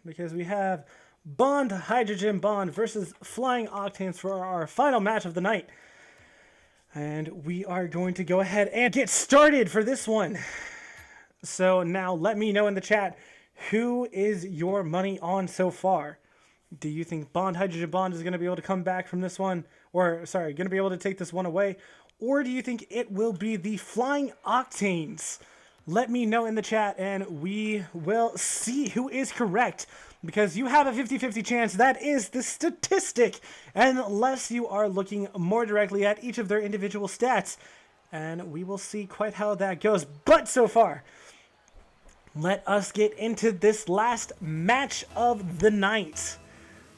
because we have Bond Hydrogen Bond versus Flying Octanes for our final match of the night. And we are going to go ahead and get started for this one. So now let me know in the chat, who is your money on so far? Do you think Bond Hydrogen Bond is going to be able to come back from this one? Or, sorry, going to be able to take this one away? Or do you think it will be the Flying Octanes? Let me know in the chat and we will see who is correct. Because you have a 50-50 chance. That is the statistic. Unless you are looking more directly at each of their individual stats. And we will see quite how that goes. But so far, let us get into this last match of the night.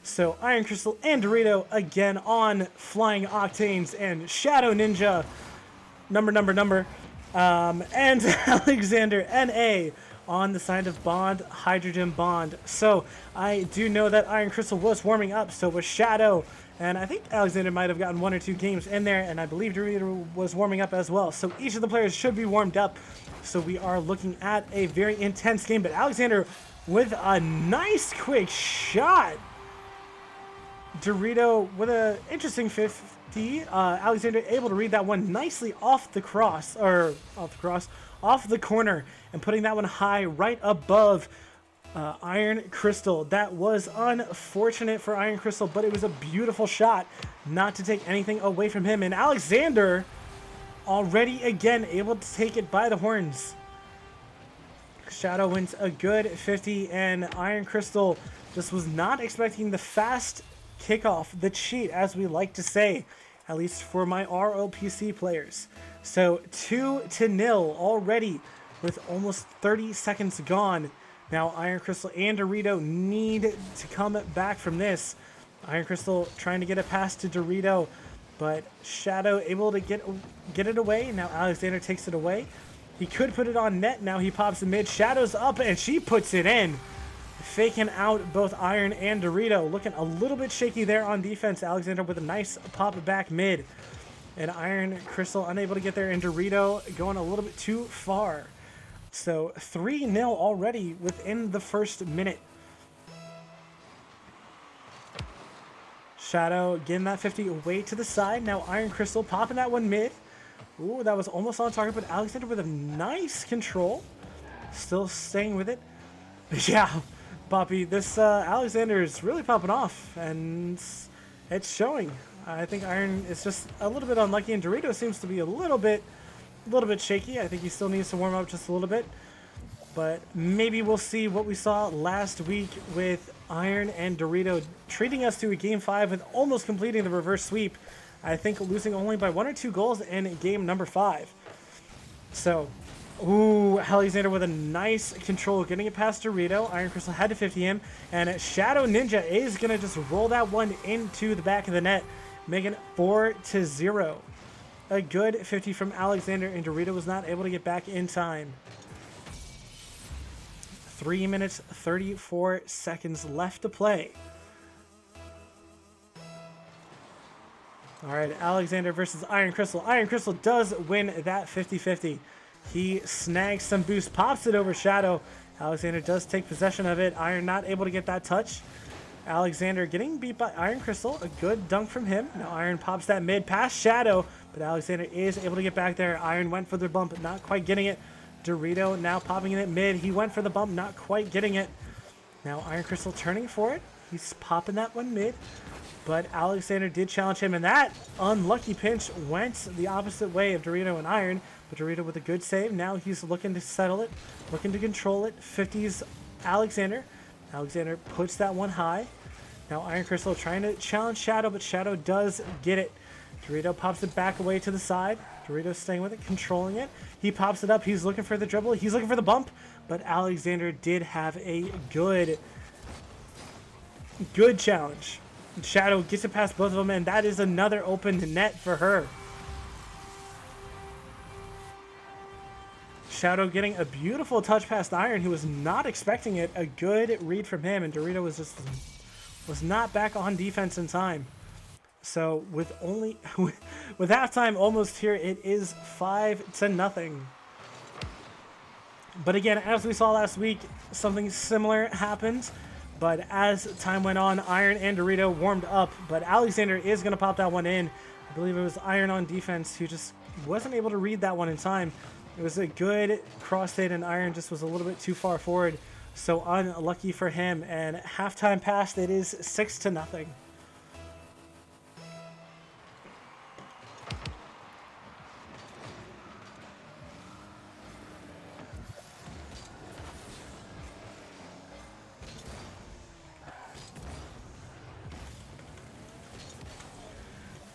So Iron Crystal and Dorito again on Flying Octanes and Shadow Ninja and Alexander NA on the side of Bond Hydrogen Bond. So I do know that Iron Crystal was warming up, so was Shadow, and I think Alexander might have gotten 1 or 2 games in there, and I believe Dorito was warming up as well. So each of the players should be warmed up. So we are looking at a very intense game, but Alexander with a nice quick shot. Dorito with an interesting 50. Alexander able to read that one nicely off the corner and putting that one high right above Iron Crystal. That was unfortunate for Iron Crystal, but it was a beautiful shot, not to take anything away from him. And Alexander already again able to take it by the horns. Shadow wins a good 50, and Iron Crystal just was not expecting the fast kickoff, the cheat, as we like to say, at least for my ROPC players. So 2-0 already with almost 30 seconds gone. Now Iron Crystal and Dorito need to come back from this. Iron Crystal trying to get a pass to Dorito, but Shadow able to get it away. Now Alexander takes it away. He could put it on net. Now he pops the mid. Shadow's up and she puts it in. Faking out both Iron and Dorito. Looking a little bit shaky there on defense. Alexander with a nice pop back mid. And Iron Crystal unable to get there. And Dorito going a little bit too far. So 3-0 already within the first minute. Shadow getting that 50 away to the side. Now Iron Crystal popping that one mid. Ooh, that was almost on target. But Alexander with a nice control. Still staying with it. Yeah. Poppy, this Alexander is really popping off, and it's showing. I think Iron is just a little bit unlucky, and Dorito seems to be a little bit shaky. I think he still needs to warm up just a little bit, but maybe we'll see what we saw last week with Iron and Dorito treating us to a game 5 with almost completing the reverse sweep. I think losing only by 1 or 2 goals in game number 5. So. Ooh, Alexander with a nice control, getting it past Dorito. Iron Crystal had to 50 him, and Shadow Ninja is going to just roll that one into the back of the net, making it 4-0. A good 50 from Alexander, and Dorito was not able to get back in time. 3 minutes, 34 seconds left to play. All right, Alexander versus Iron Crystal. Iron Crystal does win that 50-50. He snags some boost, pops it over Shadow. Alexander does take possession of it. Iron not able to get that touch. Alexander getting beat by Iron Crystal. A good dunk from him. Now Iron pops that mid past Shadow, but Alexander is able to get back there. Iron went for the bump, not quite getting it. Dorito now popping in it mid. He went for the bump, not quite getting it. Now Iron Crystal turning for it. He's popping that one mid, but Alexander did challenge him, and that unlucky pinch went the opposite way of Dorito and Iron. But Dorito with a good save. Now he's looking to settle it, looking to control it. 50s Alexander. Alexander puts that one high. Now Iron Crystal trying to challenge Shadow, but Shadow does get it. Dorito pops it back away to the side. Dorito staying with it, controlling it. He pops it up. He's looking for the dribble. He's looking for the bump. But Alexander did have a good challenge. Shadow gets it past both of them, and that is another open net for her. Shadow getting a beautiful touch past Iron, who was not expecting it. A good read from him, and Dorito was not back on defense in time. So with halftime almost here, it is 5-0. But again, as we saw last week, something similar happened. But as time went on, Iron and Dorito warmed up, but Alexander is going to pop that one in. I believe it was Iron on defense who just wasn't able to read that one in time. It was a good cross hit, and Iron just was a little bit too far forward. So unlucky for him, and halftime passed. It is 6-0.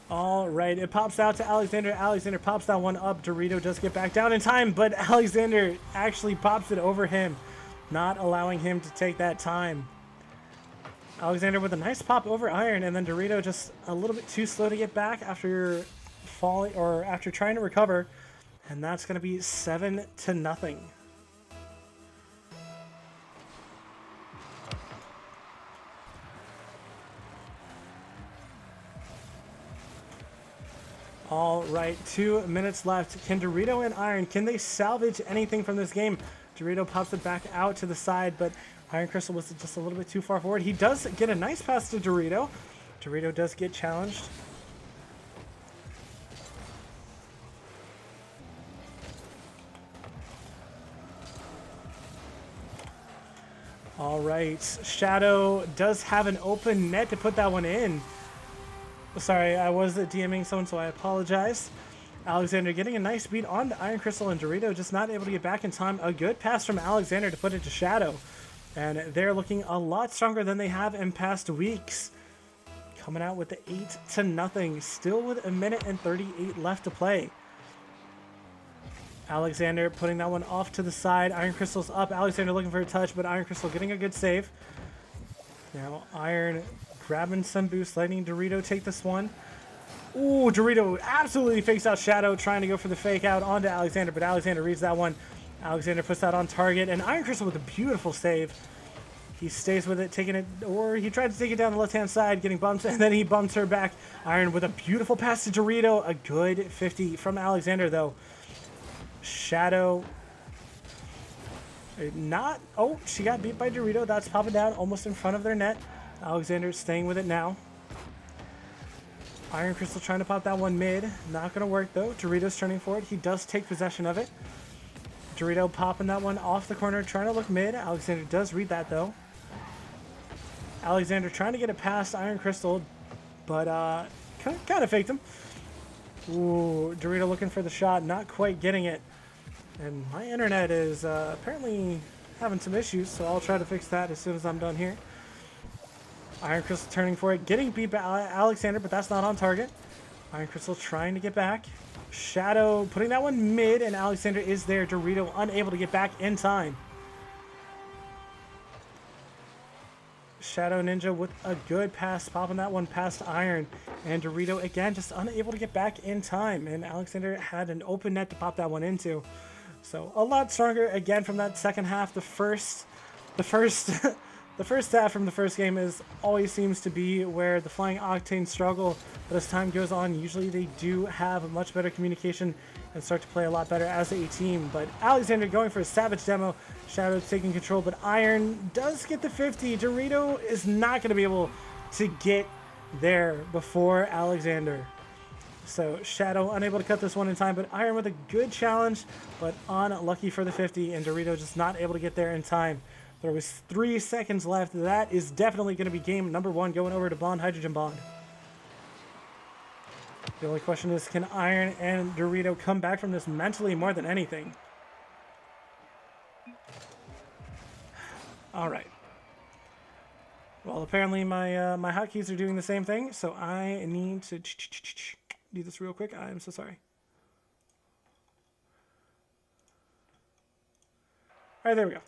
All right, it pops out to Alexander. Alexander pops that one up. Dorito does get back down in time, but Alexander actually pops it over him, not allowing him to take that time. Alexander with a nice pop over Iron, and then Dorito just a little bit too slow to get back after falling or after trying to recover, and that's going to be 7-0. All right, 2 minutes left. Can Dorito and Iron, can they salvage anything from this game? Dorito pops it back out to the side, but Iron Crystal was just a little bit too far forward. He does get a nice pass to Dorito. Dorito does get challenged. All right, Shadow does have an open net to put that one in. Sorry, I was DMing someone, so I apologize. Alexander getting a nice beat on Iron Crystal, and Dorito just not able to get back in time. A good pass from Alexander to put it to Shadow. And they're looking a lot stronger than they have in past weeks. Coming out with the 8-0, still with 1:38 left to play. Alexander putting that one off to the side. Iron Crystal's up. Alexander looking for a touch, but Iron Crystal getting a good save. Now Iron grabbing some boost, letting Dorito take this one. Ooh, Dorito absolutely fakes out Shadow, trying to go for the fake out onto Alexander, but Alexander reads that one. Alexander puts that on target, and Iron Crystal with a beautiful save. He stays with it, taking it, or he tried to take it down the left-hand side, getting bumped, and then he bumps her back. Iron with a beautiful pass to Dorito. A good 50 from Alexander, though. Shadow. Not, oh, she got beat by Dorito. That's popping down almost in front of their net. Alexander staying with it now. Iron Crystal trying to pop that one mid. Not going to work, though. Dorito's turning for it. He does take possession of it. Dorito popping that one off the corner, trying to look mid. Alexander does read that, though. Alexander trying to get it past Iron Crystal, but kind of faked him. Ooh, Dorito looking for the shot, not quite getting it. And my internet is apparently having some issues, so I'll try to fix that as soon as I'm done here. Iron Crystal turning for it, getting beat by Alexander, but that's not on target. Iron Crystal trying to get back. Shadow putting that one mid, and Alexander is there. Dorito unable to get back in time. Shadow Ninja with a good pass, popping that one past Iron. And Dorito again just unable to get back in time. And Alexander had an open net to pop that one into. So a lot stronger again from that second half. The first half from the first game always seems to be where the Flying Octane struggle, but as time goes on, usually they do have a much better communication and start to play a lot better as a team. But Alexander going for a savage demo, Shadow taking control, but Iron does get the 50. Dorito is not going to be able to get there before Alexander. So Shadow unable to cut this one in time, but Iron with a good challenge, but unlucky for the 50, and Dorito just not able to get there in time. There was 3 seconds left. That is definitely going to be game number 1 going over to Bond, Hydrogen Bond. The only question is, can Iron and Dorito come back from this mentally more than anything? All right. Well, apparently my hotkeys are doing the same thing, so I need to do this real quick. I'm so sorry. All right, there we go.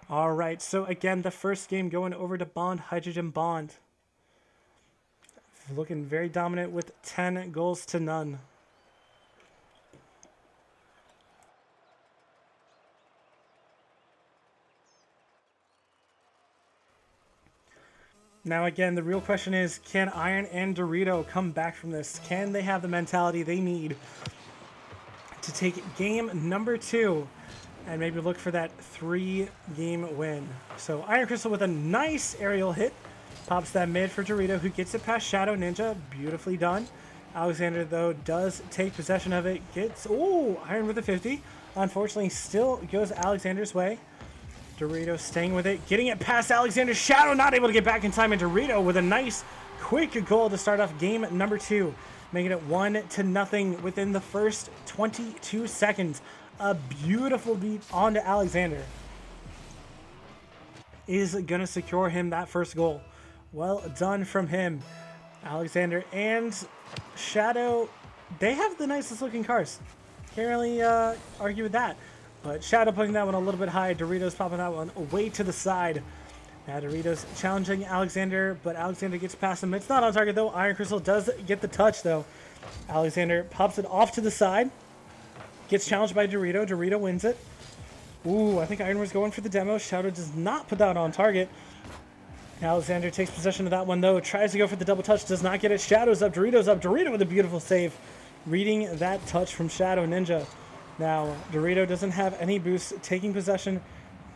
All right, so again, the first game going over to Bond, Hydrogen Bond. Looking very dominant with 10 goals to none. Now again, the real question is, can Iron and Dorito come back from this? Can they have the mentality they need to take game number 2 and maybe look for that 3-game win. So Iron Crystal with a nice aerial hit. Pops that mid for Dorito, who gets it past Shadow Ninja. Beautifully done. Alexander, though, does take possession of it. Gets, ooh, Iron with a 50. Unfortunately, still goes Alexander's way. Dorito staying with it, getting it past Alexander. Shadow not able to get back in time, and Dorito with a nice, quick goal to start off game number 2, making it 1-0 within the first 22 seconds. A beautiful beat onto Alexander is going to secure him that first goal. Well done from him. Alexander and Shadow, they have the nicest looking cars. Can't really argue with that. But Shadow putting that one a little bit high. Doritos popping that one way to the side. Now Doritos challenging Alexander, but Alexander gets past him. It's not on target though. Iron Crystal does get the touch though. Alexander pops it off to the side. Gets challenged by Dorito. Dorito wins it. Ooh, I think Iron was going for the demo. Shadow does not put that on target. Alexander takes possession of that one though. Tries to go for the double touch. Does not get it. Shadow's up. Dorito's up. Dorito with a beautiful save. Reading that touch from Shadow Ninja. Now, Dorito doesn't have any boost. Taking possession.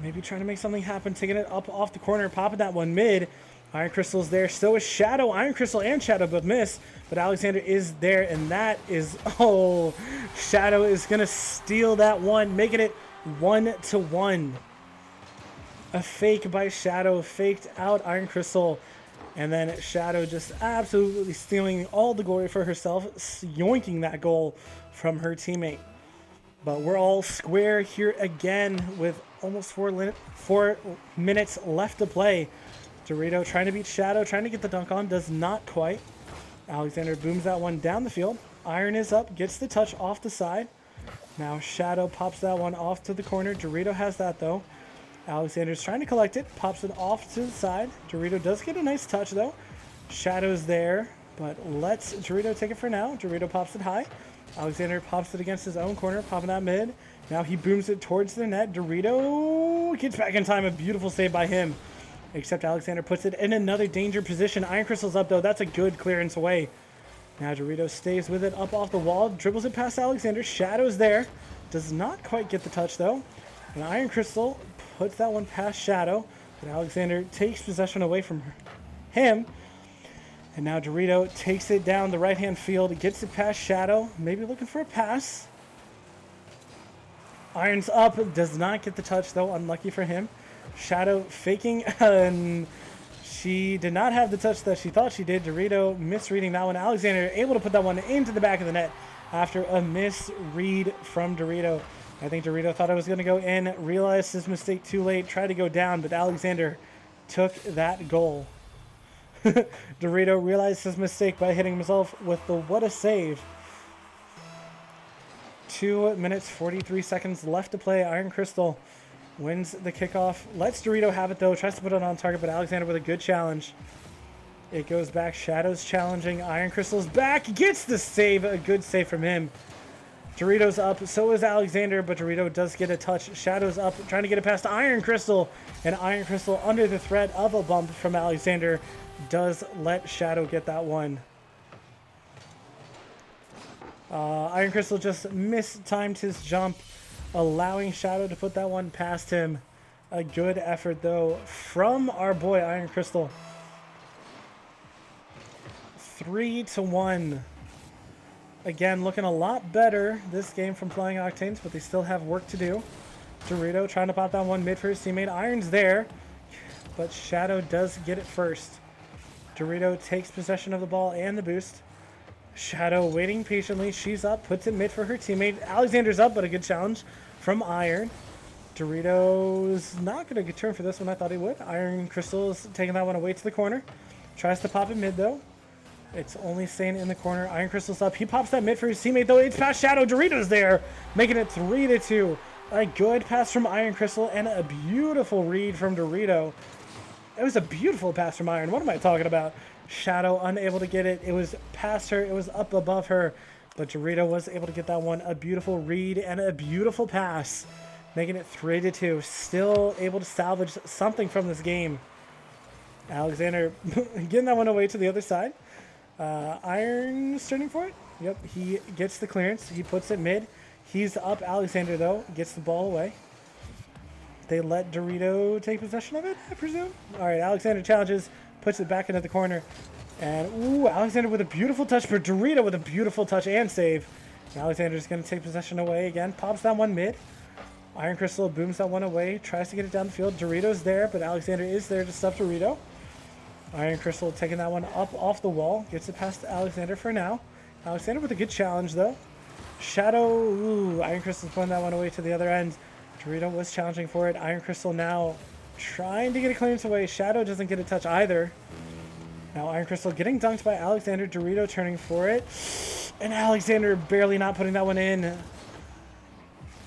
Maybe trying to make something happen. Taking it up off the corner. Popping that one mid. Iron Crystal's there. So is Shadow. Iron Crystal and Shadow both miss. But Alexander is there. And that is... Oh, Shadow is going to steal that one. Making it 1-1. A fake by Shadow. Faked out Iron Crystal. And then Shadow just absolutely stealing all the glory for herself. Yoinking that goal from her teammate. But we're all square here again with almost 4 minutes left to play. Dorito trying to beat Shadow, trying to get the dunk on, does not quite. Alexander booms that one down the field. Iron is up, gets the touch off the side. Now Shadow pops that one off to the corner. Dorito has that though. Alexander's trying to collect it, pops it off to the side. Dorito does get a nice touch though. Shadow's there, but lets Dorito take it for now. Dorito pops it high. Alexander pops it against his own corner, popping that mid. Now he booms it towards the net. Dorito gets back in time. A beautiful save by him. Except Alexander puts it in another danger position. Iron Crystal's up, though. That's a good clearance away. Now Dorito stays with it up off the wall. Dribbles it past Alexander. Shadow's there. Does not quite get the touch, though. And Iron Crystal puts that one past Shadow. But Alexander takes possession away from him. And now Dorito takes it down the right-hand field, gets it past Shadow, maybe looking for a pass. Iron's up, does not get the touch though, unlucky for him. Shadow faking, and she did not have the touch that she thought she did. Dorito misreading that one. Alexander able to put that one into the back of the net after a misread from Dorito. I think Dorito thought it was going to go in, realized his mistake too late, tried to go down, but Alexander took that goal. Dorito realized his mistake by hitting himself with the what a save. 2 minutes, 43 seconds left to play. Iron Crystal wins the kickoff. Lets Dorito have it though. Tries to put it on target, but Alexander with a good challenge. It goes back. Shadow's challenging. Iron Crystal's back. Gets the save. A good save from him. Dorito's up. So is Alexander, but Dorito does get a touch. Shadow's up. Trying to get it past Iron Crystal. And Iron Crystal, under the threat of a bump from Alexander, does let Shadow get that one. Iron Crystal just mistimed his jump, allowing Shadow to put that one past him. A good effort, though, from our boy Iron Crystal. 3-1. Again, looking a lot better this game from playing Octanes, but they still have work to do. Dorito trying to pop that one mid for his teammate. Iron's there, but Shadow does get it first. Dorito takes possession of the ball and the boost. Shadow waiting patiently. She's up, puts it mid for her teammate. Alexander's up, but a good challenge from Iron. Dorito's not going to get turned for this one. I thought he would. Iron Crystal's taking that one away to the corner. Tries to pop it mid, though. It's only staying in the corner. Iron Crystal's up. He pops that mid for his teammate, though. It's past Shadow. Dorito's there, making it 3-2. A good pass from Iron Crystal and a beautiful read from Dorito. It was a beautiful pass from Iron. What am I talking about? Shadow unable to get it. It was past her. It was up above her. But Dorito was able to get that one. A beautiful read and a beautiful pass, making it 3-2. Still able to salvage something from this game. Alexander getting that one away to the other side. Iron's turning for it. Yep, he gets the clearance. He puts it mid. He's up. Alexander, though, gets the ball away. They let Dorito take possession of it, I presume. All right, Alexander challenges, puts it back into the corner. And, ooh, Alexander with a beautiful touch, but Dorito with a beautiful touch and save. Alexander's going to take possession away again. Pops that one mid. Iron Crystal booms that one away. Tries to get it down the field. Dorito's there, but Alexander is there to stop Dorito. Iron Crystal taking that one up off the wall. Gets it past Alexander for now. Alexander with a good challenge, though. Shadow, ooh, Iron Crystal's pulling that one away to the other end. Dorito was challenging for it. Iron Crystal now trying to get a clearance away. Shadow doesn't get a touch either. Now Iron Crystal getting dunked by Alexander. Dorito turning for it. And Alexander barely not putting that one in.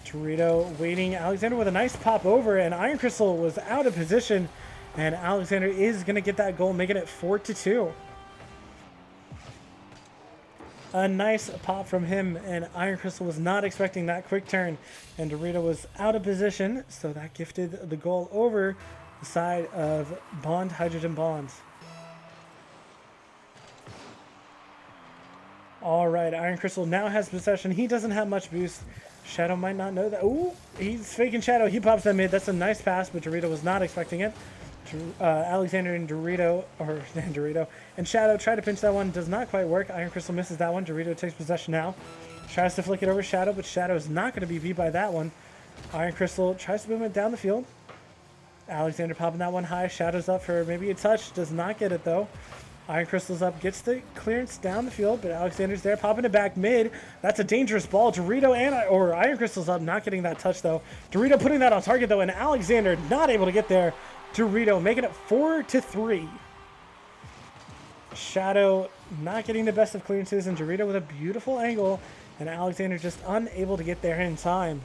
Dorito waiting. Alexander with a nice pop over. And Iron Crystal was out of position. And Alexander is going to get that goal, making it 4-2. A nice pop from him, and Iron Crystal was not expecting that quick turn, and Dorito was out of position, so that gifted the goal over the side of Bond Hydrogen Bonds. All right, Iron Crystal now has possession. He doesn't have much boost. Shadow might not know that. Ooh, he's faking Shadow. He pops that mid. That's a nice pass, but Dorito was not expecting it. Alexander and Dorito, or Dorito, and Shadow try to pinch that one. Does not quite work. Iron Crystal misses that one. Dorito takes possession now. Tries to flick it over Shadow, but Shadow is not going to be beat by that one. Iron Crystal tries to move it down the field. Alexander popping that one high. Shadow's up for maybe a touch. Does not get it, though. Iron Crystal's up. Gets the clearance down the field, but Alexander's there. Popping it back mid. That's a dangerous ball. Dorito or Iron Crystal's up. Not getting that touch, though. Dorito putting that on target, though, and Alexander not able to get there. Dorito making it 4-3. Shadow not getting the best of clearances, and Dorito with a beautiful angle, and Alexander just unable to get there in time.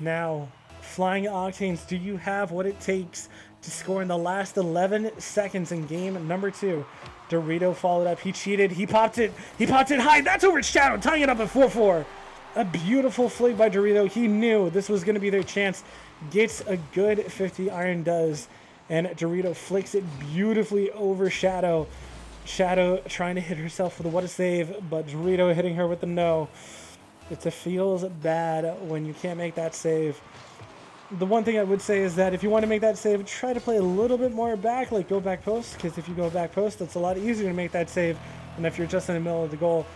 Now, Flying Octanes, do you have what it takes to score in the last 11 seconds in game number 2? Dorito followed up. He cheated. He popped it. He popped it high. That's over Shadow, tying it up at 4-4. A beautiful flick by Dorito. He knew this was going to be their chance. Gets a good 50 iron does, and Dorito flicks it beautifully over Shadow. Shadow trying to hit herself with a what a save, but Dorito hitting her with the no. It feels bad when you can't make that save. The one thing I would say is that if you want to make that save, try to play a little bit more back, like go back post, because if you go back post, it's a lot easier to make that save than if you're just in the middle of the goal.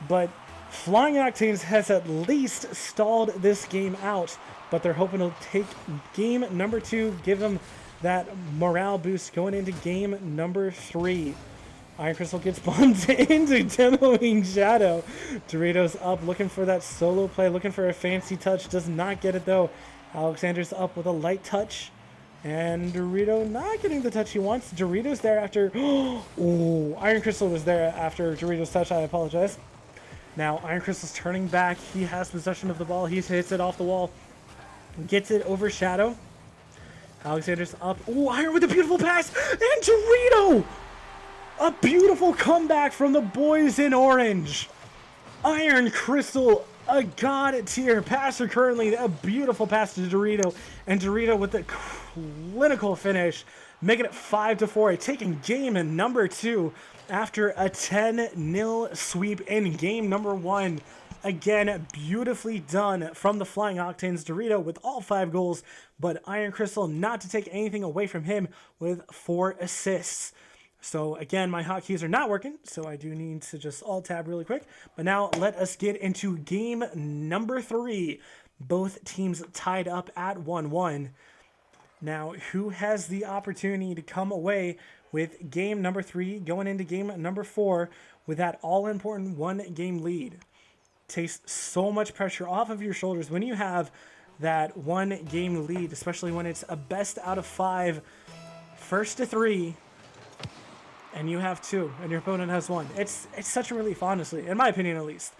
But Flying Octanes has at least stalled this game out, but they're hoping to take game number 2, give them that morale boost going into game number 3. Iron Crystal gets bumped into demoing Shadow. Doritos up, looking for that solo play, looking for a fancy touch, does not get it though. Alexander's up with a light touch, and Dorito not getting the touch he wants. Doritos there after, oh, Iron Crystal was there after Doritos touch, I apologize. Now, Iron Crystal's turning back. He has possession of the ball. He hits it off the wall. Gets it over Shadow. Alexander's up. Oh, Iron with a beautiful pass. And Dorito! A beautiful comeback from the boys in orange. Iron Crystal, a god tier passer currently. A beautiful pass to Dorito. And Dorito with a clinical finish, making it 5-4. Taking game in number 2. After a 10-0 sweep in game number 1. Again, beautifully done from the Flying Octanes. Dorito with all 5 goals, but Iron Crystal not to take anything away from him with 4 assists. So again, my hotkeys are not working, so I do need to just alt-tab really quick. But now let us get into game number 3. Both teams tied up at 1-1. Now, who has the opportunity to come away with game number 3 going into game number 4 with that all-important 1-game lead? Takes so much pressure off of your shoulders when you have that 1-game lead, especially when it's a best out of 5, first to 3, and you have 2, and your opponent has 1. It's such a relief, honestly, in my opinion at least.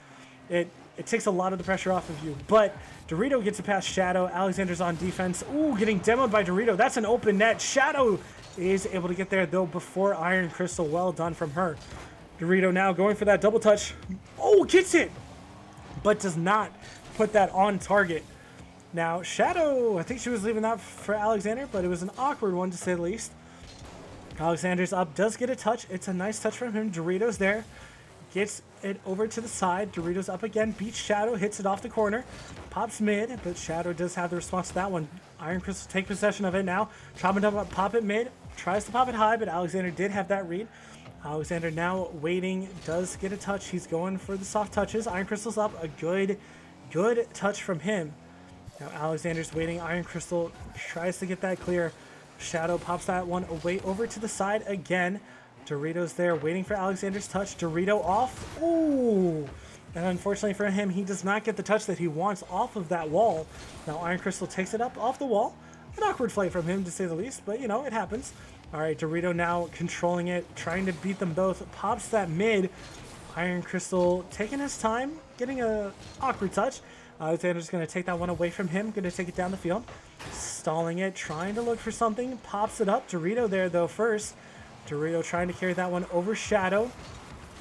It takes a lot of the pressure off of you, but Dorito gets it past Shadow. Alexander's on defense. Ooh, getting demoed by Dorito. That's an open net. Shadow is able to get there, though, before Iron Crystal. Well done from her. Dorito now going for that double touch. Oh, gets it, but does not put that on target. Now, Shadow, I think she was leaving that for Alexander, but it was an awkward one to say the least. Alexander's up, does get a touch. It's a nice touch from him. Dorito's there. Gets it over to the side. Doritos up again. Beats Shadow. Hits it off the corner. Pops mid, but Shadow does have the response to that one. Iron Crystal take possession of it now. Chopping up, pop it mid. Tries to pop it high, but Alexander did have that read. Alexander now waiting, does get a touch. He's going for the soft touches. Iron Crystal's up. A good touch from him. Now Alexander's waiting. Iron Crystal tries to get that clear. Shadow pops that one away over to the side again. Dorito's there waiting for Alexander's touch. Dorito off. Ooh. And unfortunately for him, he does not get the touch that he wants off of that wall. Now Iron Crystal takes it up off the wall. An awkward fight from him, to say the least, but, you know, it happens. All right, Dorito now controlling it, trying to beat them both. Pops that mid. Iron Crystal taking his time, getting a awkward touch. Alexander's going to take that one away from him, going to take it down the field. Stalling it, trying to look for something. Pops it up. Dorito there, though, first. Dorito trying to carry that one over Shadow.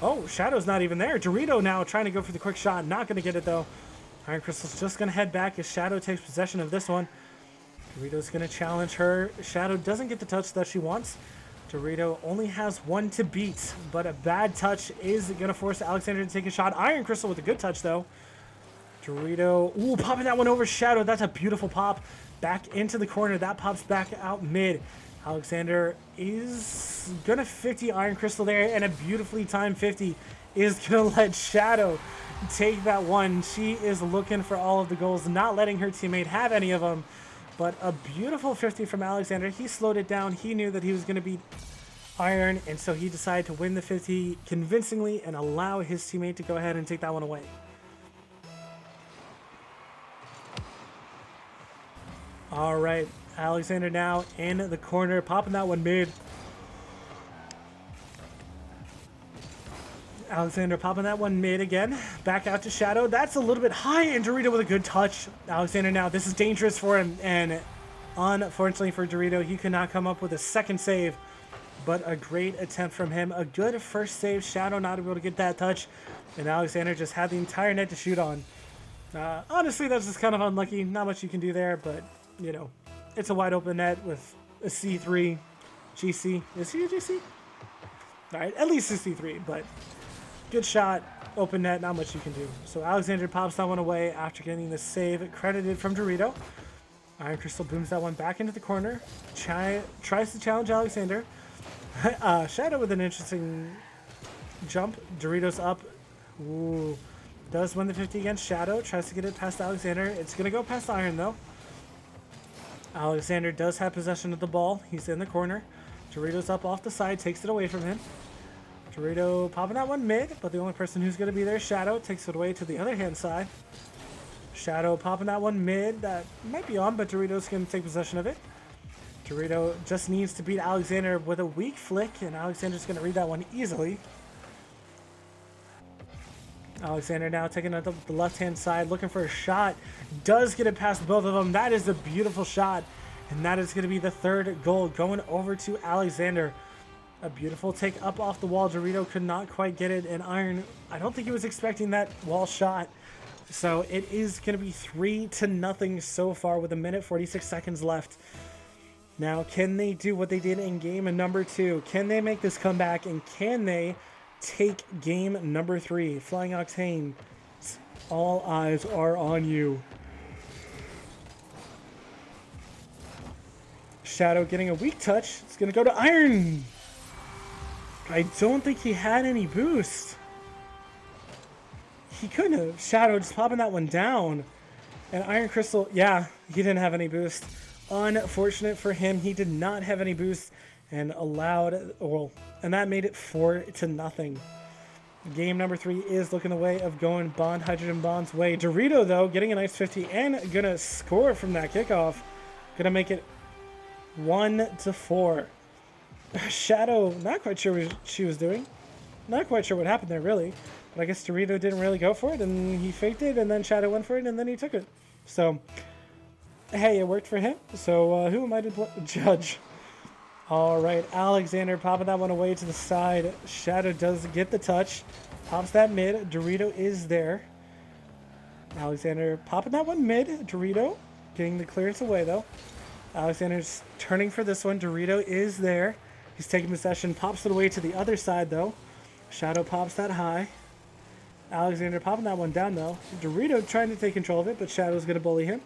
Oh, Shadow's not even there. Dorito now trying to go for the quick shot. Not going to get it, though. Iron Crystal's just going to head back as Shadow takes possession of this one. Dorito's going to challenge her. Shadow doesn't get the touch that she wants. Dorito only has one to beat, but a bad touch is going to force Alexander to take a shot. Iron Crystal with a good touch, though. Dorito, ooh, popping that one over Shadow. That's a beautiful pop. Back into the corner. That pops back out mid. Alexander is going to 50 Iron Crystal there, and a beautifully timed 50 is going to let Shadow take that one. She is looking for all of the goals, not letting her teammate have any of them. But a beautiful 50 from Alexander. He slowed it down. He knew that he was going to beat Iron, and so he decided to win the 50 convincingly and allow his teammate to go ahead and take that one away. All right, Alexander now in the corner, popping that one mid. Alexander popping that one mid again. Back out to Shadow. That's a little bit high, and Dorito with a good touch. Alexander now, this is dangerous for him, and unfortunately for Dorito, he could not come up with a second save, but a great attempt from him. A good first save. Shadow not able to get that touch, and Alexander just had the entire net to shoot on. Honestly, that's just kind of unlucky. Not much you can do there, but, you know, it's a wide open net with a C3 GC. Is he a GC? All right, at least a C3, but good shot, open net, not much you can do. So Alexander pops that one away after getting the save credited from Dorito. Iron Crystal booms that one back into the corner. Tries to challenge Alexander. Shadow with an interesting jump. Dorito's up. Ooh. Does win the 50 against Shadow. Tries to get it past Alexander. It's going to go past Iron, though. Alexander does have possession of the ball. He's in the corner. Dorito's up off the side. Takes it away from him. Dorito popping that one mid, but the only person who's going to be there, Shadow, takes it away to the other hand side. Shadow popping that one mid. That might be on, but Dorito's going to take possession of it. Dorito just needs to beat Alexander with a weak flick, and Alexander's going to read that one easily. Alexander now taking it up the left-hand side, looking for a shot. Does get it past both of them. That is a beautiful shot, and that is going to be the third goal going over to Alexander. A beautiful take up off the wall. Dorito could not quite get it, and Iron, I don't think he was expecting that wall shot. So it is going to be 3-0 so far with 1:46 seconds left. Now, can they do what they did in game number 2? Can they make this comeback, and can they take game number 3? Flying Octane, all eyes are on you. Shadow getting a weak touch. It's going to go to Iron. I don't think he had any boost. He couldn't have. Shadow just popping that one down. And Iron Crystal, yeah, he didn't have any boost. Unfortunate for him, he did not have any boost and allowed, well, and that made it 4-0. Game number 3 is looking the way of going Bond Hydrogen Bond's way. Dorito, though, getting a nice 50 and gonna score from that kickoff. Gonna make it 1-4. Shadow, not quite sure what she was doing. Not quite sure what happened there, really. But I guess Dorito didn't really go for it, and he faked it, and then Shadow went for it, and then he took it. So, hey, it worked for him. So, who am I to judge? All right, Alexander popping that one away to the side. Shadow does get the touch. Pops that mid. Dorito is there. Alexander popping that one mid. Dorito getting the clearance away, though. Alexander's turning for this one. Dorito is there. He's taking possession. Pops it away to the other side, though. Shadow pops that high. Alexander popping that one down, though. Dorito trying to take control of it, but Shadow's going to bully him.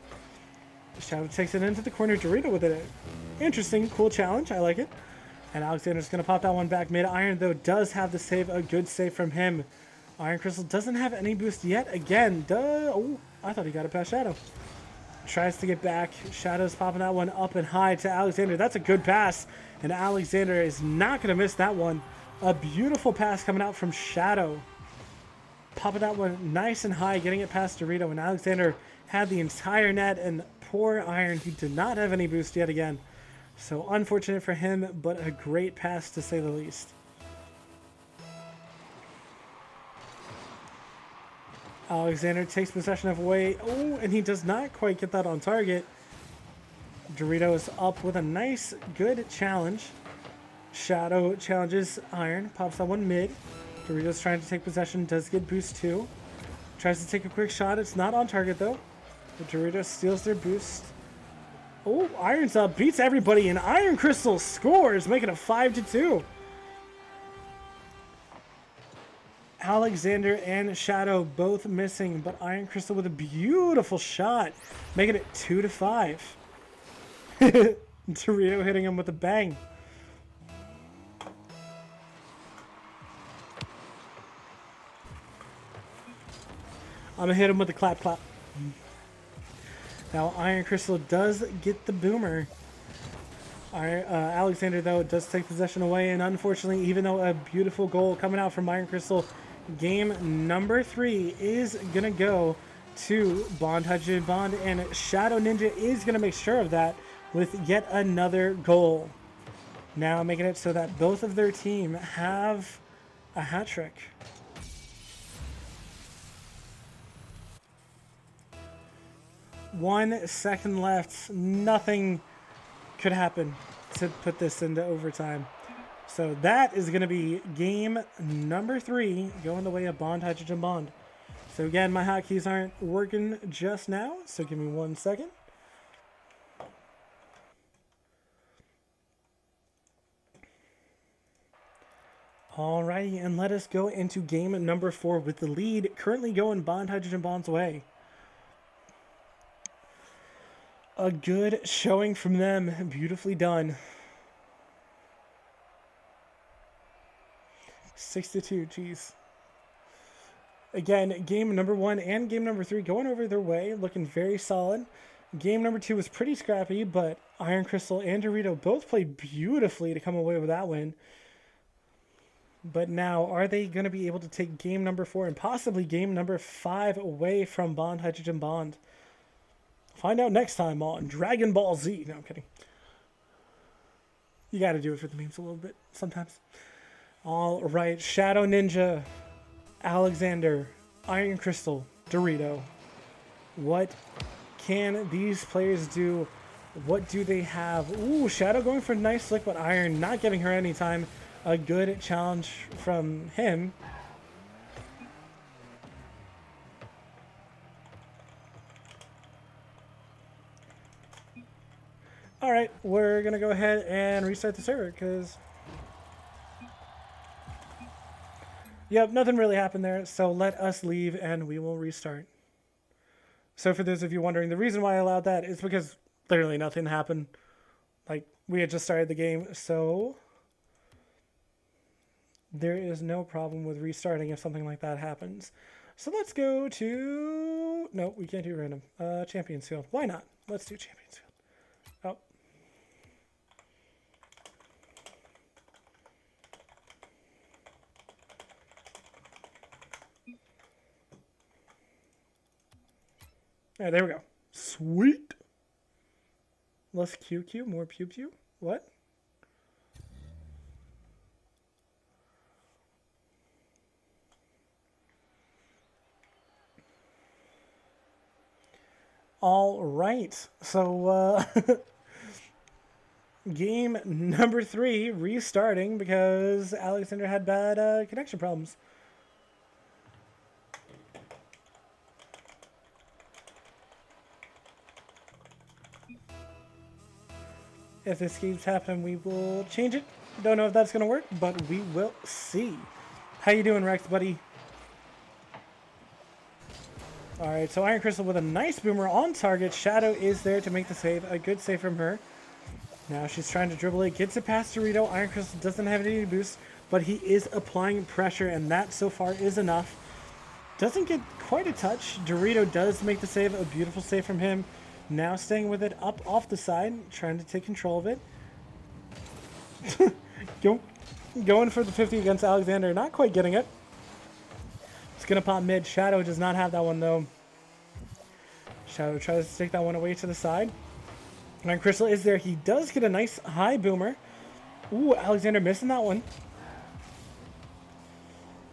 Shadow takes it into the corner. Dorito with it. Interesting, cool challenge. I like it. And Alexander's going to pop that one back mid. Iron, though, does have the save. A good save from him. Iron Crystal doesn't have any boost yet. Again, oh, I thought he got it past Shadow. Tries to get back. Shadow's popping that one up and high to Alexander. That's a good pass. And Alexander is not going to miss that one. A beautiful pass coming out from Shadow. Popping that one nice and high, getting it past Dorito. And Alexander had the entire net. And poor Iron, he did not have any boost yet again. So unfortunate for him, but a great pass to say the least. Alexander takes possession of away. Oh, and he does not quite get that on target. Dorito is up with a nice, good challenge. Shadow challenges Iron. Pops that one mid. Dorito's trying to take possession. Does get boost too. Tries to take a quick shot. It's not on target though. But Dorito steals their boost. Oh, Iron's up. Beats everybody. And Iron Crystal scores, making it 5-2. Alexander and Shadow both missing, but Iron Crystal with a beautiful shot, making it 2-5. Dorito hitting him with a bang. I'm gonna hit him with the clap clap. Now Iron Crystal does get the boomer. Alexander though does take possession away, and unfortunately, even though a beautiful goal coming out from Iron Crystal, game number 3 is gonna go to Bond Hydrogen Bond, and Shadow Ninja is gonna make sure of that with yet another goal. Now making it so that both of their team have a hat trick. One second left. Nothing could happen to put this into overtime. So that is going to be game number 3 going the way of Bond Hydrogen Bond. So again, my hotkeys aren't working just now, so give me 1 second. Alrighty, and let us go into game number 4 with the lead currently going Bond Hydrogen Bond's way. A good showing from them. Beautifully done. 6-2, geez. Again, game number 1 and game number 3 going over their way, looking very solid. Game number 2 was pretty scrappy, but Iron Crystal and Dorito both played beautifully to come away with that win. But now, are they going to be able to take game number 4 and possibly game number 5 away from Bond Hydrogen Bond? Find out next time on Dragon Ball Z. No, I'm kidding. You got to do it for the memes a little bit sometimes. All right, Shadow Ninja, Alexander, Iron Crystal, Dorito. What can these players do? What do they have? Ooh, Shadow going for a nice flick, but Iron not giving her any time. A good challenge from him. All right, we're going to go ahead and restart the server because, yep, nothing really happened there. So let us leave and we will restart. So for those of you wondering, the reason why I allowed that is because literally nothing happened. Like, we had just started the game, so there is no problem with restarting if something like that happens. So let's go to, no, we can't do random. Champions Field. Why not? Let's do Champions Field. Oh. Yeah, there we go. Sweet. Less QQ, more PewQ. What? All right. So, game number 3 restarting because Alexander had bad connection problems. If this keeps happening, we will change it. Don't know if that's going to work, but we will see. How you doing, Rex, buddy? All right, so Iron Crystal with a nice boomer on target. Shadow is there to make the save. A good save from her. Now she's trying to dribble it. Gets it past Dorito. Iron Crystal doesn't have any boost, but he is applying pressure, and that so far is enough. Doesn't get quite a touch. Dorito does make the save. A beautiful save from him. Now staying with it up off the side. Trying to take control of it. Going for the 50 against Alexander. Not quite getting it. It's going to pop mid. Shadow does not have that one, though. Shadow tries to take that one away to the side. Iron Crystal is there. He does get a nice high boomer. Ooh, Alexander missing that one.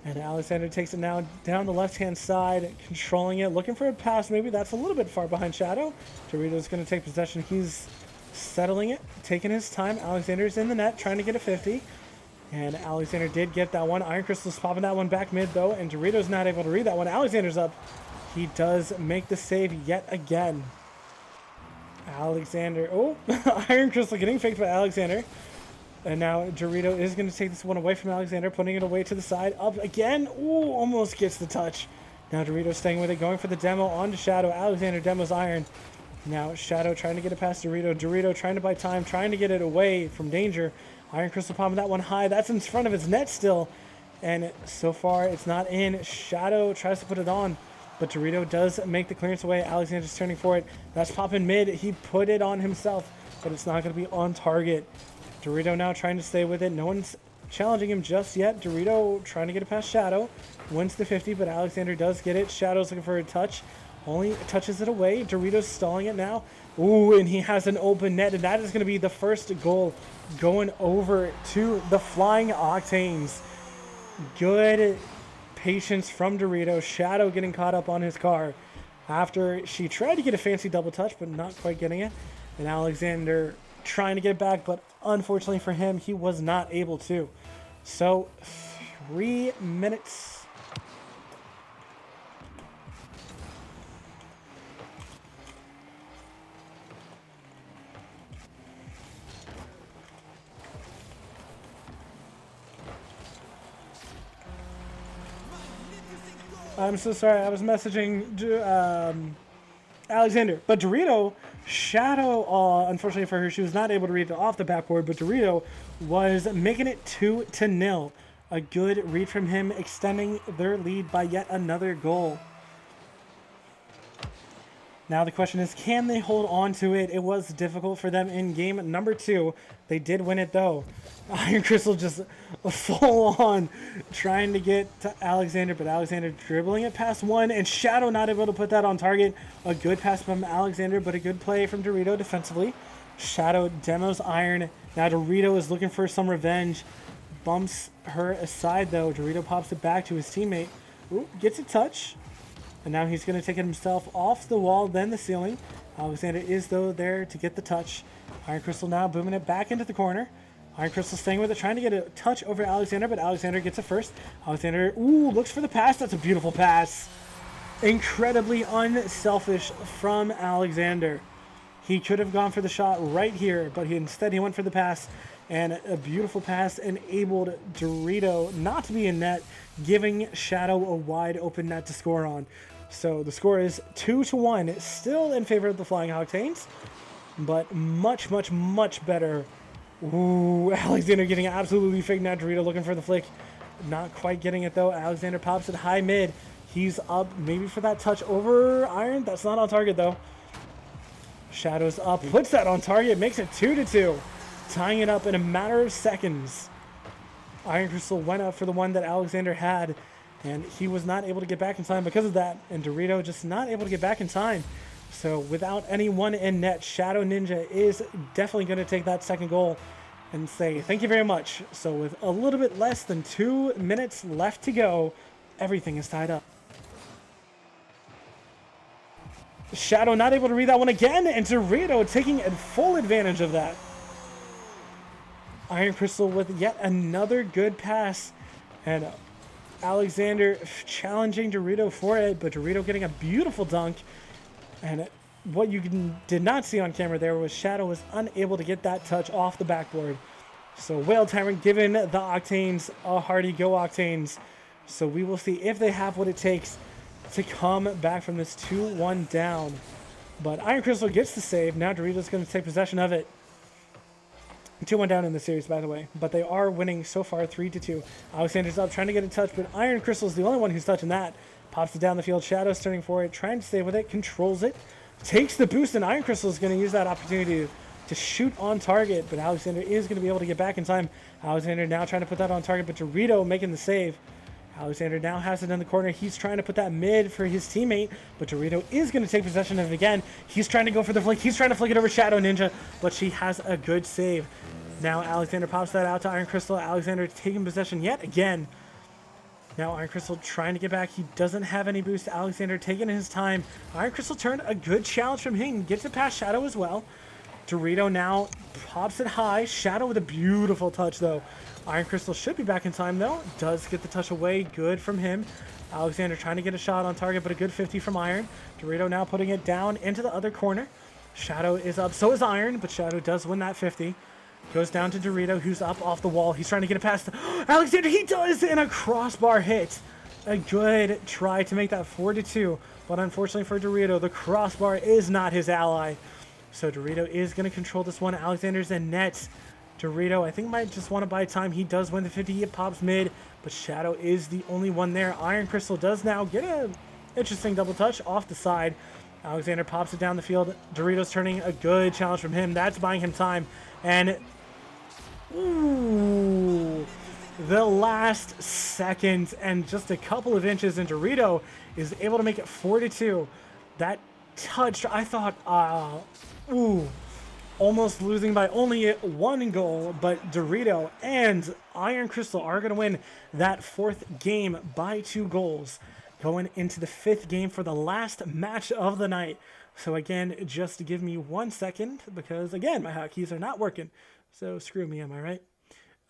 And Alexander takes it now down the left-hand side, controlling it, looking for a pass. Maybe that's a little bit far behind Shadow. Dorito's going to take possession. He's settling it, taking his time. Alexander's in the net, trying to get a 50. And Alexander did get that one. Iron Crystal's popping that one back mid, though, and Dorito's not able to read that one. Alexander's up. He does make the save yet again. Alexander. Oh, Iron Crystal getting faked by Alexander. And now Dorito is going to take this one away from Alexander, putting it away to the side. Up again. Ooh, almost gets the touch. Now Dorito staying with it, going for the demo onto Shadow. Alexander demos Iron. Now Shadow trying to get it past Dorito. Dorito trying to buy time, trying to get it away from danger. Iron Crystal popping that one high. That's in front of his net still. And so far, it's not in. Shadow tries to put it on, but Dorito does make the clearance away. Alexander's turning for it. That's popping mid. He put it on himself, but it's not going to be on target. Dorito now trying to stay with it. No one's challenging him just yet. Dorito trying to get it past Shadow. Wins the 50, but Alexander does get it. Shadow's looking for a touch. Only touches it away. Dorito's stalling it now. Ooh, and he has an open net, and that is going to be the first goal going over to the Flying Octanes. Good patience from Dorito. Shadow getting caught up on his car after she tried to get a fancy double touch, but not quite getting it. And Alexander trying to get it back, but unfortunately for him, he was not able to. So, 3 minutes. I'm so sorry. I was messaging Alexander. But Dorito, Shadow, unfortunately for her, she was not able to read it off the backboard, but Dorito was making it 2-0. A good read from him, extending their lead by yet another goal. Now the question is, can they hold on to it? It was difficult for them in game number 2. They did win it, though. Iron Crystal just full on trying to get to Alexander, but Alexander dribbling it past one, and Shadow not able to put that on target. A good pass from Alexander, but a good play from Dorito defensively. Shadow demos Iron. Now Dorito is looking for some revenge. Bumps her aside, though. Dorito pops it back to his teammate. Ooh, gets a touch. And now he's going to take it himself off the wall, then the ceiling. Alexander is, though, there to get the touch. Iron Crystal now booming it back into the corner. Iron Crystal staying with it, trying to get a touch over Alexander, but Alexander gets it first. Alexander, ooh, looks for the pass. That's a beautiful pass. Incredibly unselfish from Alexander. He could have gone for the shot right here, but instead he went for the pass. And a beautiful pass enabled Dorito not to be in net, giving Shadow a wide open net to score on. So the score is 2-1, still in favor of the Flying Octanes, but much, much, much better. Ooh, Alexander getting absolutely fake net. Dorito looking for the flick. Not quite getting it, though. Alexander pops it high mid. He's up maybe for that touch over Iron. That's not on target, though. Shadow's up. Puts that on target. Makes it 2-2. Tying it up in a matter of seconds. Iron Crystal went up for the one that Alexander had, and he was not able to get back in time because of that. And Dorito just not able to get back in time. So without anyone in net, Shadow Ninja is definitely going to take that second goal and say thank you very much. So with a little bit less than 2 minutes left to go, everything is tied up. Shadow not able to read that one again, and Dorito taking full advantage of that. Iron Crystal with yet another good pass, and Alexander challenging Dorito for it, but Dorito getting a beautiful dunk. And what you did not see on camera there was Shadow was unable to get that touch off the backboard. So Whale Tyrant giving the Octanes a hearty go Octanes. So we will see if they have what it takes to come back from this 2-1 down. But Iron Crystal gets the save. Now Dorito's going to take possession of it. 2-1 down in the series, by the way. But they are winning so far 3-2. Alexander's up, trying to get a touch, but Iron Crystal is the only one who's touching that. Pops it down the field. Shadow's turning for it, trying to stay with it, controls it, takes the boost, and Iron Crystal is going to use that opportunity to shoot on target, but Alexander is going to be able to get back in time. Alexander now trying to put that on target, but Dorito making the save. Alexander now has it in the corner. He's trying to put that mid for his teammate, but Dorito is going to take possession of it again. He's trying to go for the flick. He's trying to flick it over Shadow Ninja, but she has a good save. Now Alexander pops that out to Iron Crystal. Alexander taking possession yet again. Now Iron Crystal trying to get back. He doesn't have any boost. Alexander taking his time. Iron Crystal turned a good challenge from him. Gets it past Shadow as well. Dorito now pops it high. Shadow with a beautiful touch, though. Iron Crystal should be back in time, though. Does get the touch away. Good from him. Alexander trying to get a shot on target, but a good 50 from Iron. Dorito now putting it down into the other corner. Shadow is up. So is Iron, but Shadow does win that 50. Goes down to Dorito, who's up off the wall. He's trying to get it past Alexander. He does, and a crossbar hit. A good try to make that 4-2. But unfortunately for Dorito, the crossbar is not his ally. So Dorito is going to control this one. Alexander's in net. Dorito, I think, might just want to buy time. He does win the 50. He pops mid, but Shadow is the only one there. Iron Crystal does now get an interesting double touch off the side. Alexander pops it down the field. Dorito's turning a good challenge from him. That's buying him time. And, ooh, the last second and just a couple of inches, and Dorito is able to make it 4-2. That touch, I thought, almost losing by only 1 goal, but Dorito and Iron Crystal are going to win that 4th game by 2 goals, going into the 5th game for the last match of the night. So again, just give me 1 second, because again, my hotkeys are not working. So screw me, am I right?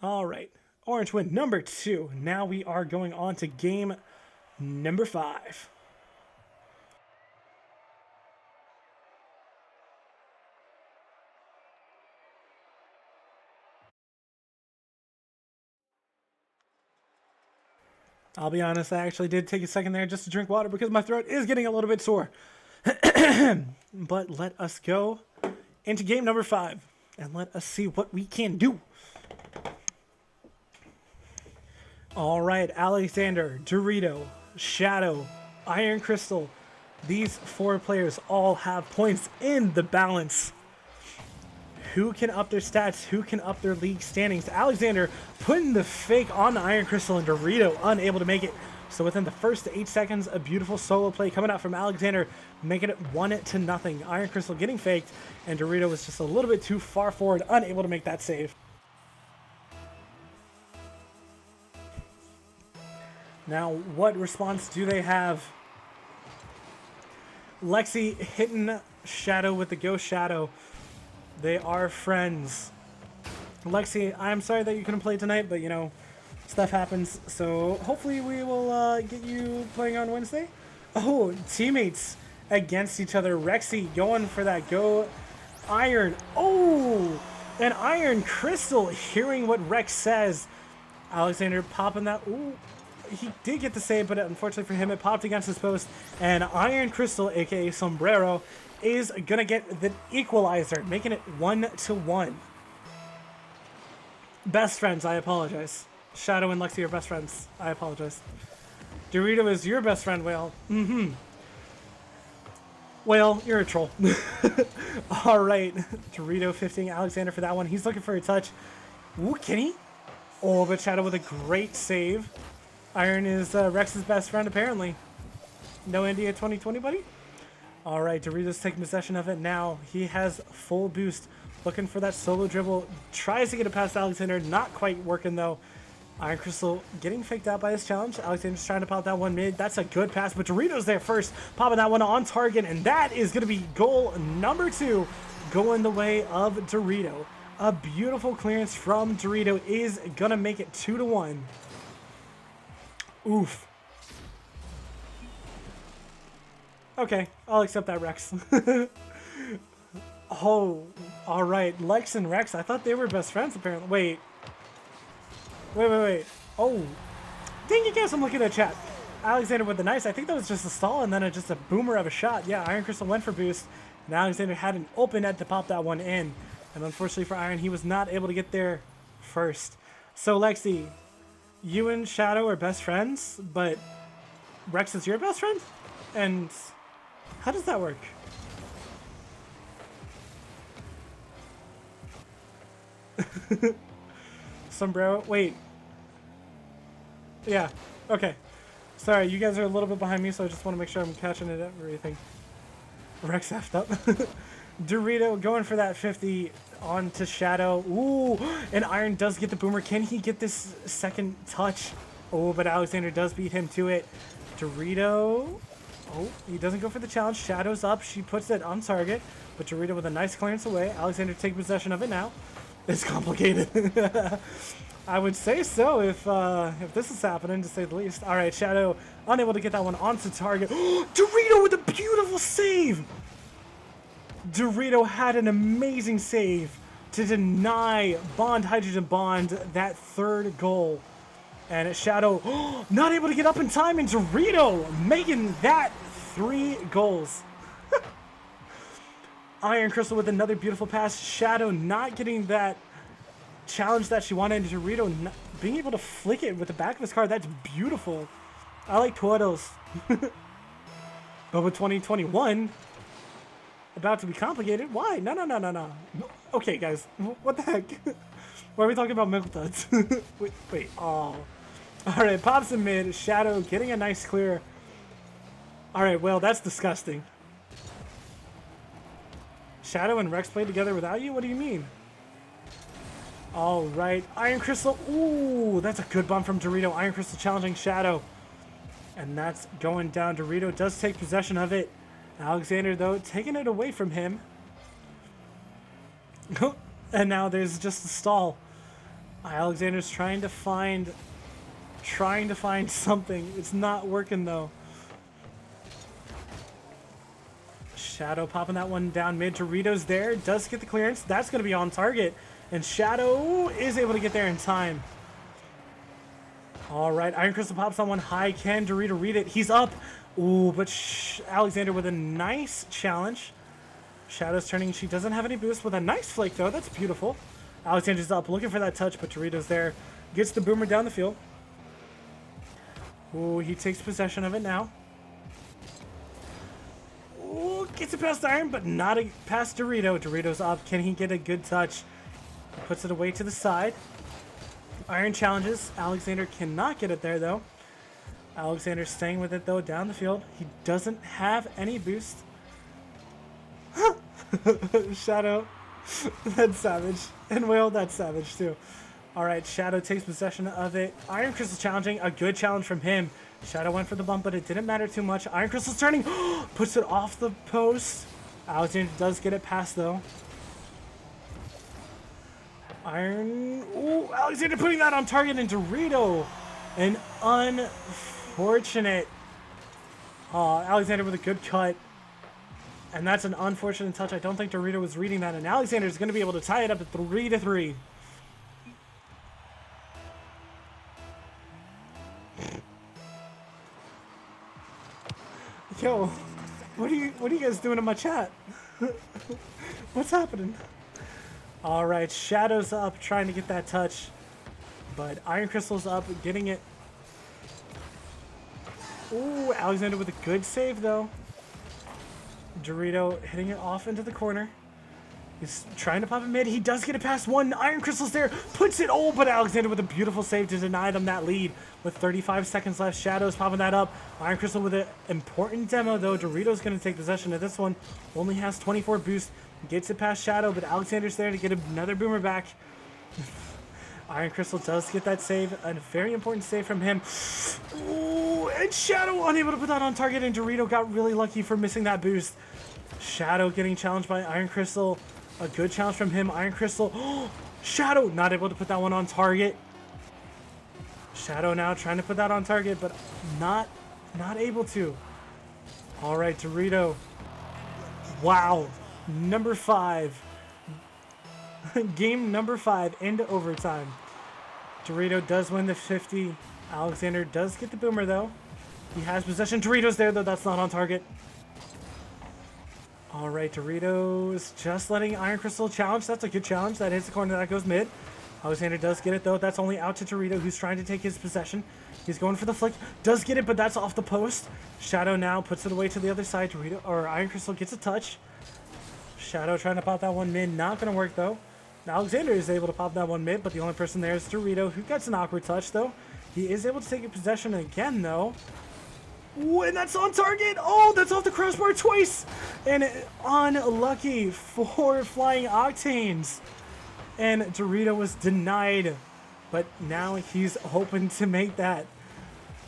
All right, Orange win number 2. Now we are going on to game number 5. I'll be honest, I actually did take a second there just to drink water because my throat is getting a little bit sore. But let us go into game number 5 and let us see what we can do. All right, Alexander, Dorito, Shadow, Iron Crystal. These 4 players all have points in the balance. Who can up their stats? Who can up their league standings? Alexander putting the fake on the Iron Crystal, and Dorito unable to make it. So within the first 8 seconds, a beautiful solo play coming out from Alexander, making it 1-0. Iron Crystal getting faked, and Dorito was just a little bit too far forward, unable to make that save. Now, what response do they have? Lexi hitting Shadow with the Ghost Shadow. They are friends. Lexi, I'm sorry that you couldn't play tonight, but you know, stuff happens. So hopefully we will get you playing on Wednesday. Oh, teammates against each other. Rexy going for that go Iron. Oh, and Iron Crystal hearing what Rex says. Alexander popping that. Ooh, he did get the save, but unfortunately for him, it popped against his post. And Iron Crystal, aka Sombrero, is gonna get the equalizer, making it 1-1. Best friends, I apologize. Shadow and Lexi are best friends. I apologize. Dorito is your best friend, Whale. Whale, you're a troll. All right, Dorito 15 Alexander for that one. He's looking for a touch. Ooh, can he? Oh, but Shadow with a great save. Iron is Rex's best friend, apparently. No India 2020, buddy? All right, Dorito's taking possession of it now. He has full boost, looking for that solo dribble. Tries to get it past Alexander, not quite working though. Iron Crystal getting faked out by this challenge. Alexander's trying to pop that one mid. That's a good pass, but Dorito's there first, popping that one on target, and that is going to be goal number 2, going the way of Dorito. A beautiful clearance from Dorito is going to make it 2-1. Oof. Okay, I'll accept that, Rex. Oh, all right. Lex and Rex, I thought they were best friends, apparently. Wait. Oh, dang it, guys, I'm looking at chat. Alexander with the nice. I think that was just a stall and then just a boomer of a shot. Yeah, Iron Crystal went for boost, and Alexander had an open net to pop that one in. And unfortunately for Iron, he was not able to get there first. So Lexi, you and Shadow are best friends, but Rex is your best friend? And how does that work? Sombrero, wait. Yeah, okay. Sorry, you guys are a little bit behind me, so I just want to make sure I'm catching it everything. Rex effed up. Dorito going for that 50 onto Shadow. Ooh, and Iron does get the boomer. Can he get this second touch? Oh, but Alexander does beat him to it. Dorito. Oh, he doesn't go for the challenge. Shadow's up. She puts it on target, but Dorito with a nice clearance away. Alexander take possession of it now. It's complicated. I would say so if this is happening, to say the least. All right, Shadow unable to get that one onto target. Dorito with a beautiful save. Dorito had an amazing save to deny Bond Hydrogen Bond that third goal. And Shadow not able to get up in time, and Dorito making that 3 goals. Iron Crystal with another beautiful pass. Shadow not getting that challenge that she wanted. Dorito not being able to flick it with the back of his car. That's beautiful. I like turtles. But with 2021 about to be complicated, why? No. Okay, guys, what the heck? Why are we talking about Mickle Duds? wait, oh. All right, pops in mid. Shadow getting a nice clear. All right, well, that's disgusting. Shadow and Rex played together without you? What do you mean? All right, Iron Crystal. Ooh, that's a good bump from Dorito. Iron Crystal challenging Shadow. And that's going down. Dorito does take possession of it. Alexander, though, taking it away from him. And now there's just a stall. Alexander's trying to find something. It's not working, though. Shadow popping that one down mid. Dorito's there. Does get the clearance. That's going to be on target. And Shadow is able to get there in time. All right. Iron Crystal pops on one high. Can Dorito read it? He's up. Ooh, but Alexander with a nice challenge. Shadow's turning. She doesn't have any boost with a nice flake, though. That's beautiful. Alexander's up looking for that touch, but Dorito's there. Gets the boomer down the field. Ooh, he takes possession of it now. Ooh, gets it past Iron, but not past Dorito. Dorito's up. Can he get a good touch? Puts it away to the side. Iron challenges. Alexander cannot get it there, though. Alexander staying with it, though, down the field. He doesn't have any boost. Shadow. That's savage. And Whale, that's savage, too. All right, Shadow takes possession of it. Iron Crystal challenging. A good challenge from him. Shadow went for the bump, but it didn't matter too much. Iron Crystal's turning. Puts it off the post. Alexander does get it past, though. Iron. Ooh, Alexander putting that on target, and Dorito. An unfortunate. Alexander with a good cut. And that's an unfortunate touch. I don't think Dorito was reading that. And Alexander is going to be able to tie it up at 3-3. Yo, what are you guys doing in my chat? What's happening? All right, Shadow's up, trying to get that touch, but Iron Crystal's up, getting it. Ooh, Alexander with a good save though. Dorito hitting it off into the corner. He's trying to pop it mid. He does get it past one. Iron Crystal's there. Puts it. Oh, but Alexander with a beautiful save to deny them that lead. With 35 seconds left, Shadow's popping that up. Iron Crystal with an important demo, though. Dorito's going to take possession of this one. Only has 24 boost. Gets it past Shadow, but Alexander's there to get another boomer back. Iron Crystal does get that save. A very important save from him. Ooh, and Shadow unable to put that on target, and Dorito got really lucky for missing that boost. Shadow getting challenged by Iron Crystal. A good challenge from him. Iron Crystal. Shadow not able to put that one on target. Shadow now trying to put that on target, but not able to. All right, Dorito. Wow. Number 5. Game number 5 into overtime. Dorito does win the 50. Alexander does get the boomer, though. He has possession. Doritos there, though. That's not on target. All right, Doritos just letting Iron Crystal challenge. That's a good challenge. That hits the corner. That goes mid. Alexander does get it, though. That's only out to Dorito, who's trying to take his possession. He's going for the flick. Does get it, but that's off the post. Shadow now puts it away to the other side. Dorito, or Iron Crystal gets a touch. Shadow trying to pop that one mid. Not going to work, though. Now Alexander is able to pop that one mid, but the only person there is Dorito, who gets an awkward touch, though. He is able to take a possession again, though. Ooh, and that's on target. Oh, that's off the crossbar twice. And unlucky for Flying Octanes. And Dorito was denied. But now he's hoping to make that.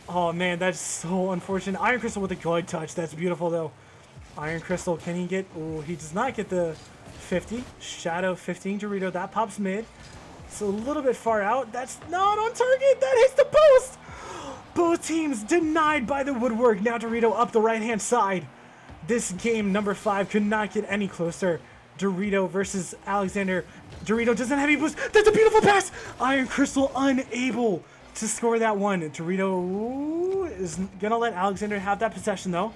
Oh, man, that's so unfortunate. Iron Crystal with a good touch. That's beautiful, though. Iron Crystal, can he get... Oh, he does not get the 50. Shadow 15. Dorito, that pops mid. It's a little bit far out. That's not on target. That hits the post. Both teams denied by the woodwork. Now Dorito up the right-hand side. This game, number 5, could not get any closer. Dorito versus Alexander. Dorito doesn't have any boost. That's a beautiful pass. Iron Crystal unable to score that one. Dorito is going to let Alexander have that possession, though.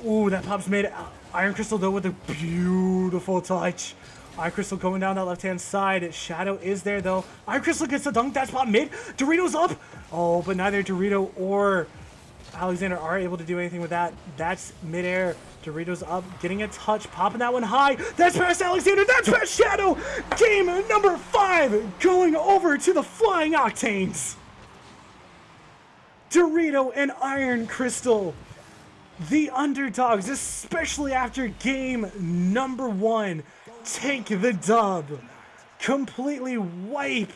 Ooh, that pops mid. Iron Crystal, though, with a beautiful touch. Iron Crystal going down that left-hand side. Shadow is there, though. Iron Crystal gets the dunk. That's pop mid. Dorito's up. Oh, but neither Dorito or Alexander are able to do anything with that. That's midair. Dorito's up, getting a touch, popping that one high. That's past Alexander. That's past Shadow. Game number 5 going over to the Flying Octanes. Dorito and Iron Crystal, the underdogs, especially after game number 1, take the dub. Completely wipe.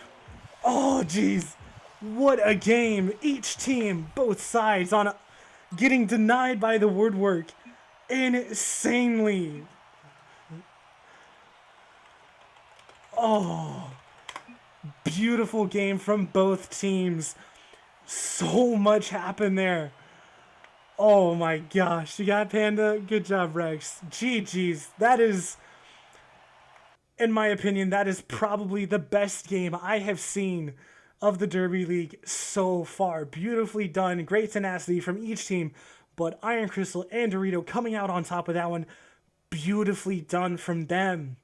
Oh, jeez. What a game. Each team, both sides, on getting denied by the woodwork. Insanely. Oh. Beautiful game from both teams. So much happened there. Oh my gosh. You got Panda. Good job, Rex. GG's. That is... In my opinion, that is probably the best game I have seen of the Derby League so far. Beautifully done. Great tenacity from each team. But Iron Crystal and Dorito coming out on top of that one. Beautifully done from them.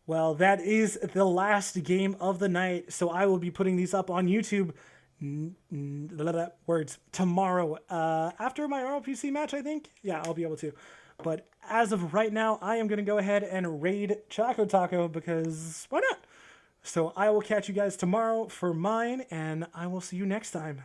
Well, that is the last game of the night. So I will be putting these up on YouTube tomorrow. After my RLPC match, I think. Yeah, I'll be able to. But as of right now, I am going to go ahead and raid Choco Taco because why not? So I will catch you guys tomorrow for mine, and I will see you next time.